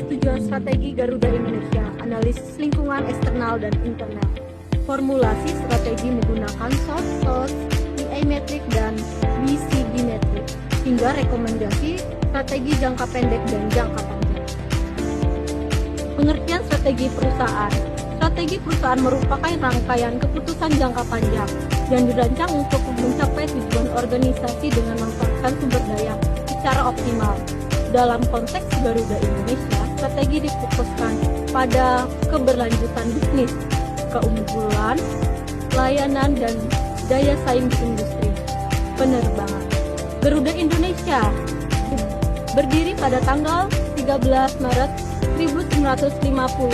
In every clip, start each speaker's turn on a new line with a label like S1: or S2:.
S1: Tujuan strategi Garuda Indonesia, analisis lingkungan eksternal dan internal. Formulasi strategi menggunakan SWOT, PA metrik, dan BCG metrik, hingga rekomendasi strategi jangka pendek dan jangka panjang. Pengertian strategi perusahaan. Strategi perusahaan merupakan rangkaian keputusan jangka panjang yang dirancang untuk mencapai tujuan organisasi dengan memanfaatkan sumber daya secara optimal. Dalam konteks Garuda Indonesia, strategi difokuskan pada keberlanjutan bisnis, keunggulan, layanan, dan daya saing di industri penerbangan. Garuda Indonesia berdiri pada tanggal 13 Maret 1950.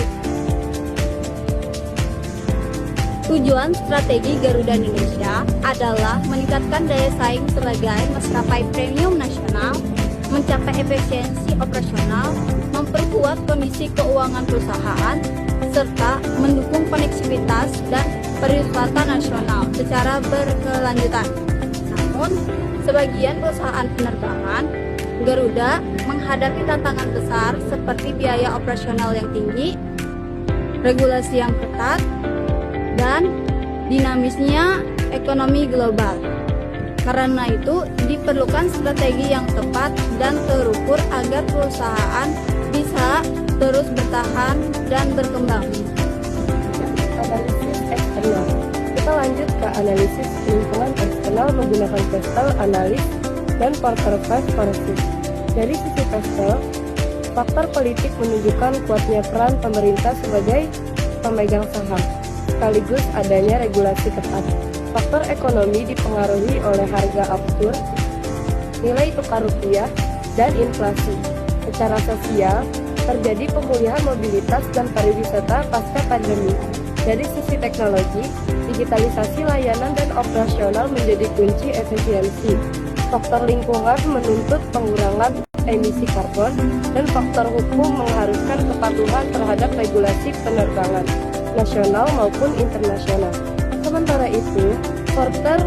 S2: Tujuan strategi Garuda Indonesia adalah meningkatkan daya saing sebagai maskapai premium nasional, mencapai efisiensi operasional, memperkuat kondisi keuangan perusahaan, serta mendukung koneksivitas dan pariwisata nasional secara berkelanjutan. Namun, sebagian perusahaan penerbangan, Garuda menghadapi tantangan besar seperti biaya operasional yang tinggi, regulasi yang ketat, dan dinamisnya ekonomi global. Karena itu, diperlukan strategi yang tepat dan terukur agar perusahaan bisa terus bertahan dan berkembang.
S3: Analisis eksternal. Kita lanjut ke analisis lingkungan eksternal menggunakan Pestel, Analis, dan Porter Forces. Dari sisi Pestel, faktor politik menunjukkan kuatnya peran pemerintah sebagai pemegang saham, sekaligus adanya regulasi ketat. Faktor ekonomi dipengaruhi oleh harga aftur, nilai tukar rupiah, dan inflasi. Secara sosial, terjadi pemulihan mobilitas dan pariwisata pasca pandemi. Dari sisi teknologi, digitalisasi layanan dan operasional menjadi kunci efisiensi. Faktor lingkungan menuntut pengurangan emisi karbon, dan faktor hukum mengharuskan kepatuhan terhadap regulasi penerbangan, nasional maupun internasional. Sementara itu, Porter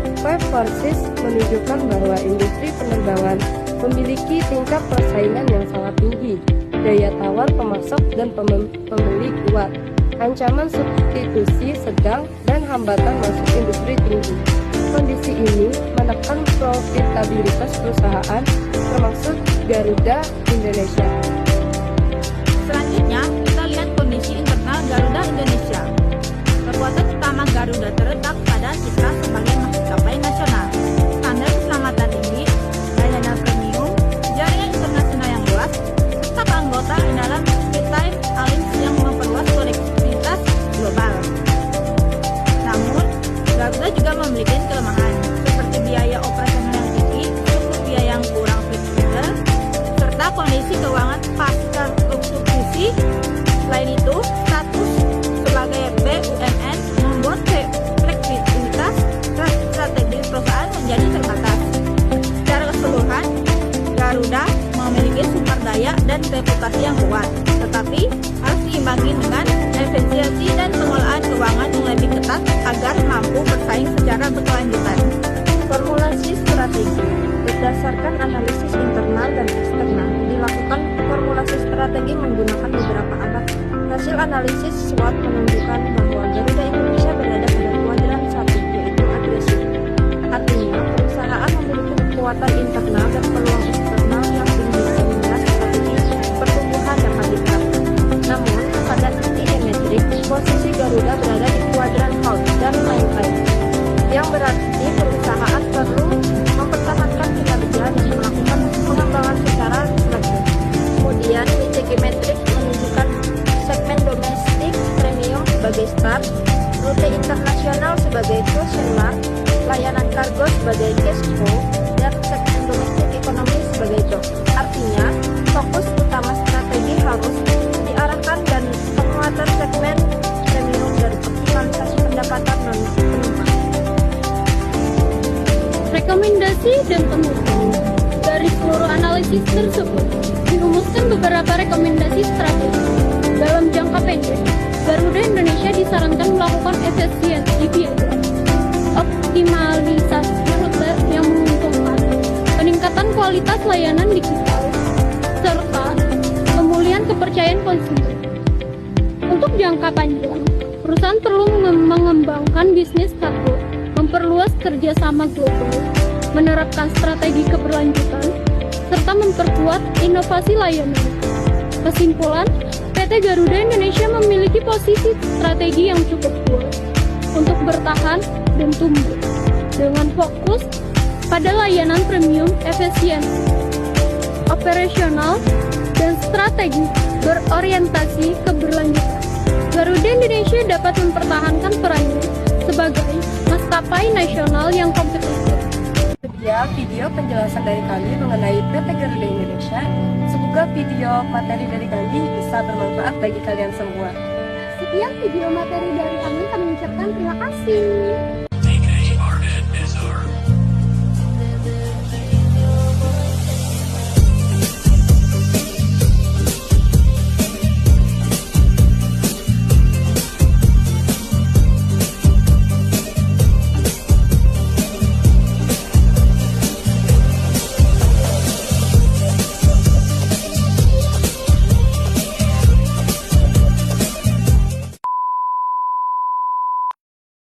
S3: Forces menunjukkan bahwa industri penerbangan memiliki tingkat persaingan yang sangat tinggi, daya tawar pemasok dan pembeli kuat, ancaman substitusi sedang, dan hambatan masuk industri tinggi. Kondisi ini menekan profitabilitas perusahaan, termasuk Garuda Indonesia.
S4: Selanjutnya, kita lihat kondisi internal Garuda Indonesia. Kekuatan utama Garuda terletak pada citra sebagai maskapai nasional, standar keselamatan tinggi, layanan premium, jaringan internasional yang luas, serta anggota dalam Maritime Alliance yang memperluas konektivitas global. Namun, Garuda juga memiliki kelemahan, seperti biaya operasional yang tinggi, suku biaya yang kurang fleksibel, serta kondisi keuangan pasca restrukturasi. Selain itu, status sebagai BUMN membuat fleksibilitas strategi perusahaan menjadi terbatas. Secara keseluruhan, Garuda memiliki sumber daya dan reputasi yang kuat, tetapi harus diimbangi dengan efisiensi dan pengelolaan keuangan yang lebih ketat agar mampu bersaing secara berkelanjutan.
S1: Formulasi strategi berdasarkan analisis internal dan eksternal. Dilakukan formulasi strategi menggunakan beberapa alat. Hasil analisis SWOT menunjukkan bahwa Garuda Indonesia berada pada kuadran 1, yaitu agresif. Artinya, perusahaan memiliki kekuatan internal dan peluang eksternal yang tinggi sehingga strategi pertumbuhan dapat diterapkan. Namun, pada sisi metrik, posisi Garuda berada di kuadran out dan lain-lain, yang berarti perusahaan perlu mempertahankan kinerja dan melakukan pengembangan secara selektif. Kemudian, BCG metrik menunjukkan segmen domestik premium sebagai start, rute internasional sebagai question mark, layanan kargo sebagai cash flow, dan segmen domestik ekonomi sebagai job. Artinya, fokus utama strategi harus diarahkan dan penguatan segmen premium dan optimalisasi pendapatan non-penumpang.
S5: Rekomendasi dan pengukuran. Dari seluruh analisis tersebut, dirumuskan beberapa rekomendasi strategi. Dalam jangka pendek, Garuda Indonesia disarankan melakukan efisiensi biaya, optimalisasi rute yang menguntungkan, peningkatan kualitas layanan digital, serta konsumen. Untuk jangka panjang, perusahaan perlu mengembangkan bisnis kargo, memperluas kerjasama global, menerapkan strategi keberlanjutan, serta memperkuat inovasi layanan. Kesimpulan, PT Garuda Indonesia memiliki posisi strategi yang cukup kuat untuk bertahan dan tumbuh dengan fokus pada layanan premium, efisiensi, operasional, dan strategi berorientasi keberlanjutan. Garuda Indonesia dapat mempertahankan perannya sebagai maskapai nasional yang kompetitif.
S3: Sekian video penjelasan dari kami mengenai PT Garuda Indonesia. Semoga video materi dari kami bisa bermanfaat bagi kalian semua.
S5: Sekian video materi dari kami ucapkan terima kasih.